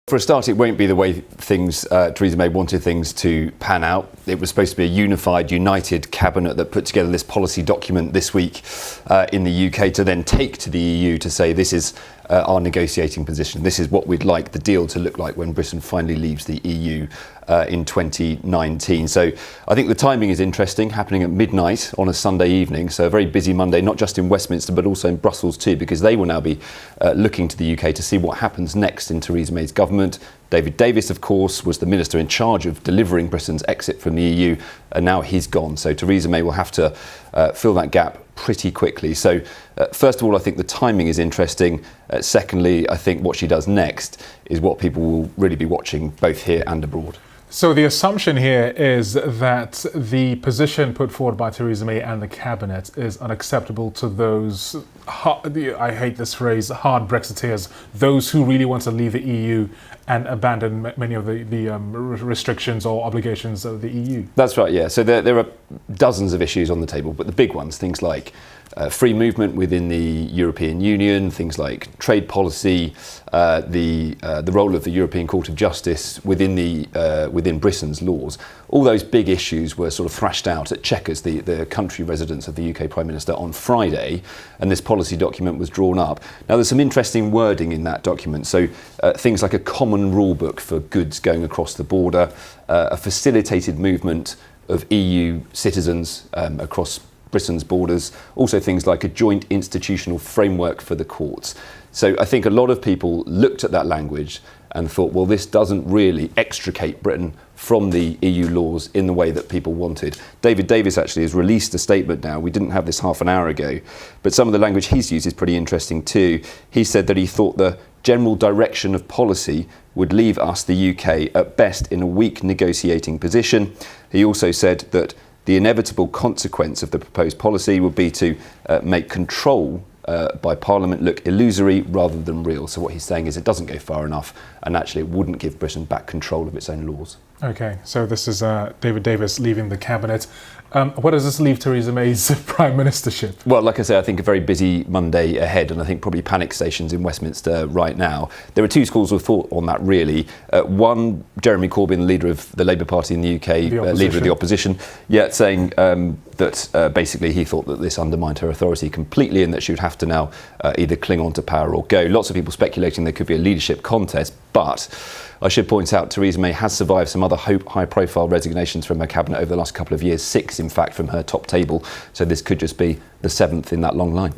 For a start, it won't be the way Theresa May wanted things to pan out. It was supposed to be a united cabinet that put together this policy document this week in the UK to then take to the EU to say this is our negotiating position. This is what we'd like the deal to look like when Britain finally leaves the EU in 2019. So I think the timing is interesting, happening at midnight on a Sunday evening. So a very busy Monday, not just in Westminster, but also in Brussels too, because they will now be looking to the UK to see what happens next in Theresa May's government. David Davis, of course, was the minister in charge of delivering Britain's exit from the EU, and now he's gone. So Theresa May will have to fill that gap pretty quickly. So first of all, I think the timing is interesting. Secondly, I think what she does next is what people will really be watching both here and abroad. So the assumption here is that the position put forward by Theresa May and the cabinet is unacceptable to those, I hate this phrase, hard Brexiteers, those who really want to leave the EU and abandon many of the restrictions or obligations of the EU. That's right, yeah. So there are dozens of issues on the table, but the big ones, things like free movement within the European Union, things like trade policy, the role of the European Court of Justice within Britain's laws. All those big issues were sort of thrashed out at Chequers, the country residence of the UK Prime Minister, on Friday, and this policy document was drawn up. Now, there's some interesting wording in that document. So things like a common rule book for goods going across the border, a facilitated movement of EU citizens across Britain's borders, also things like a joint institutional framework for the courts. So I think a lot of people looked at that language and thought, well, this doesn't really extricate Britain from the EU laws in the way that people wanted. David Davis actually has released a statement now. We didn't have this half an hour ago, but some of the language he's used is pretty interesting too. He said that he thought the general direction of policy would leave us, the UK, at best in a weak negotiating position. He also said that the inevitable consequence of the proposed policy would be to make control by Parliament look illusory rather than real. So what he's saying is it doesn't go far enough, and actually it wouldn't give Britain back control of its own laws. Okay, so this is David Davis leaving the cabinet. What does this leave Theresa May's prime ministership? Well, like I say, I think a very busy Monday ahead, and I think probably panic stations in Westminster right now. There are two schools of thought on that, really. One, Jeremy Corbyn, the leader of the Labour Party in the UK, leader of the opposition, saying that basically he thought that this undermined her authority completely and that she would have to now either cling on to power or go. Lots of people speculating there could be a leadership contest, but I should point out Theresa May has survived some other high-profile resignations from her cabinet over the last couple of years, 6 in fact from her top table, so this could just be the 7th in that long line.